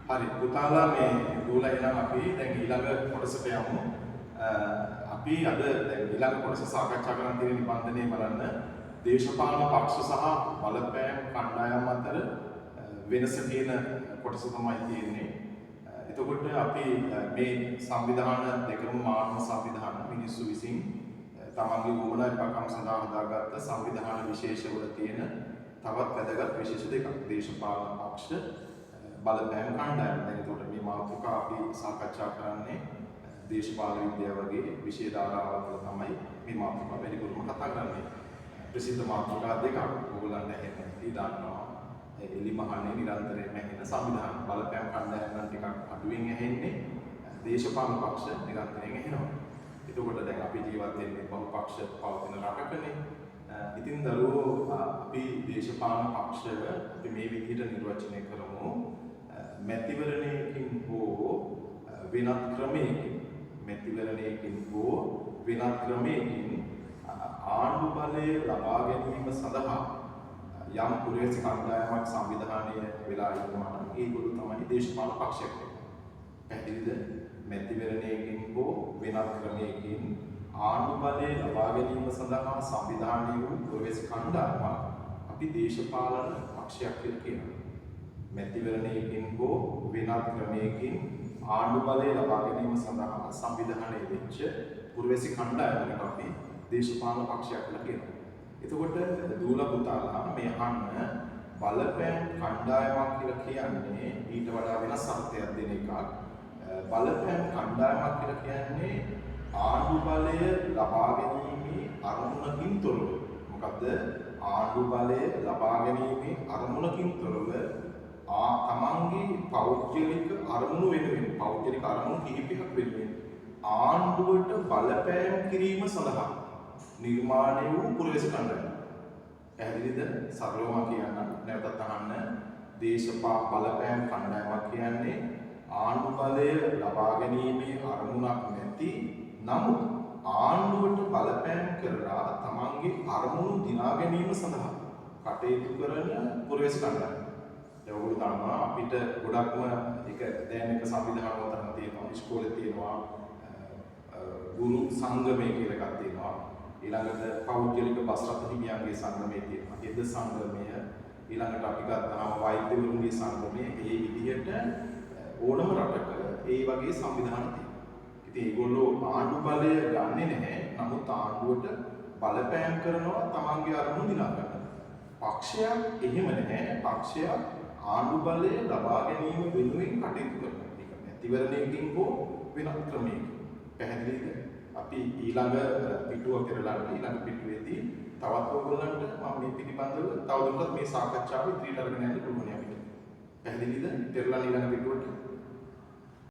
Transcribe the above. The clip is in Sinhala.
හරි පුතාලා මේ දූලා එනම් අපි දැන් ඊළඟ කොටසට යමු. අපි අද දැන් ඊළඟ කොටස සාකච්ඡා කරන්න තියෙන නිබන්ධනය බලන්න දේශපාලන පක්ෂ සහ බලපෑම් කණ්ඩායම් අතර වෙනස කියන කොටස තමයි තියෙන්නේ. එතකොට අපි මේ සංවිධාන දෙකම මානව සංවිධාන මිනිස්සු විසින් තමන්ගේ වුවමනාපකම් සඳහා හදාගත්ත සංවිධාන විශේෂවල තියෙන තවත් වැදගත් විශේෂ දෙකක් දේශපාලන පක්ෂ බලපෑම් කණ්ඩායම්. දැන් එතකොට මේ මාතෘකාව අපි සාකච්ඡා කරන්නේ දේශපාලන විද්‍යාව වගේ විෂය ධාරාවල තමයි මේ මාතෘකාව වැඩිපුරම කතා කරන්නේ. ප්‍රසිද්ධ මාතෘකා දෙකක් ඕගොල්ලන්ට ඇහෙන්න දන්නවා. එලිමහනේ නිරන්තරයෙන්ම ඇහෙන සංවිධාන බලපෑම් කණ්ඩායම් නම් ටිකක් අඩුවෙන් ඇහෙන්නේ. දේශපාලන පක්ෂ නිරන්තරයෙන් ඇහෙනවා. එතකොට දැන් අපි ජීවත් වෙන්නේ බහුපක්ෂ පවතින රටකනේ. ඉතින් දරුවෝ අපි දේශපාලන පක්ෂ අපි මේ විදිහට නිර්වචනය කරමු. මැතිවරණයකින් හෝ වෙනත් ක්‍රමයකින් ආණ්ඩු බලය ලබා ගැනීම සඳහා යම් පුරවැසි කණ්ඩායමක් සංවිධානය වෙලා ඉන්නවා නම් ඒගොල්ලෝ තමයි දේශපාලන පක්ෂයක්. පැහැදිලිද? මැතිවරණයකින් හෝ වෙනත් ක්‍රමයකින් ආණ්ඩු බලය ලබා ගැනීම සඳහා සංවිධානය වූ පුරවැසි කණ්ඩායමක් අපි දේශපාලන පක්ෂයක් කියලා කියනවා. මැතිවරණයකින් හෝ වෙනත් ක්‍රමයකින් ආණ්ඩු බලය ලබා ගැනීම සඳහා සංවිධානය වෙච්ච පුරවැසි කණ්ඩායමකට අපි දේශපාලන පක්ෂයක් කියලා කියනවා. එතකොට දූල පුතාලා මේ අහන්න බලපෑම් කණ්ඩායමක් කියලා කියන්නේ ඊට වඩා වෙනස් අර්ථයක් දෙන එකක්. බලපෑම් කණ්ඩායමක් කියලා කියන්නේ ආණ්ඩු බලය ලබා ගැනීමේ අරමුණකින් තොරව. මොකද්ද? ආණ්ඩු බලය ලබා ගැනීමේ අරමුණකින් තොරව තමන්ගේ පෞද්ගලික අරමුණු වෙනුවෙන් පෞද්ගලික අරමුණු කිහිපයක් වෙනුවෙන් ආණ්ඩුවට බලපෑම් කිරීම සඳහා නිර්මාණය වූ පුරවැසි කණ්ඩායම. පැහැදිලිද? සරලවම කියන්න නැවතත් අහන්න. බලපෑම් කණ්ඩායමක් කියන්නේ ආණ්ඩු බලය ලබා ගැනීමේ අරමුණක් නැති නමුත් ආණ්ඩුවට බලපෑම් කරලා තමන්ගේ අරමුණු දිනා ගැනීම සඳහා කටයුතු කරන පුරවැසි කණ්ඩායම. ඔයගොල්ලෝ දන්නවා අපිට ගොඩක්ම දැන් එක සංවිධාන වතරක් තියෙනවා, ඉස්කෝලේ තියෙනවා, ගුරු සංගමය කියලා එකක් තියෙනවා. ඊළඟට පෞද්ගලික බස් රථ හිමියන්ගේ සංගමය තියෙනවා. එද සංගමය ඊළඟට අපි ගත්තාම වෛද්‍යවරුන්ගේ සංගමය. මේ විදිහට ඕනම රටක ඒ වගේ සංවිධාන තියෙනවා. ඉතින් ඒගොල්ලෝ ආණ්ඩු බලය ගන්නෙ නැහැ. නමුත් ආණ්ඩුවට බලපෑම් කරනවා තමන්ගේ අරමුණු දිනා ගන්න. පක්ෂයක් එහෙම නැහැ. පක්ෂයක් ආණ්ඩු බලය ලබා ගැනීම වෙනුවෙන් කටයුතු කරනවා. ඒක මැතිවරණයකින් හෝ වෙනත් ක්‍රමයකින්. පැහැදිලිද? අපි ඊළඟ පිටුව පෙරලන්න ඊළඟ පිටුවේදී තවත් ඔයගොල්ලන්ට මම මේ පිළිබඳව තවදුරටත් මේ සාකච්ඡාව ඉදිරියට අරගෙන යන්න පුළුවන් අපිට. පැහැදිලිද? පෙරලන්න ඊළඟ පිටුවට.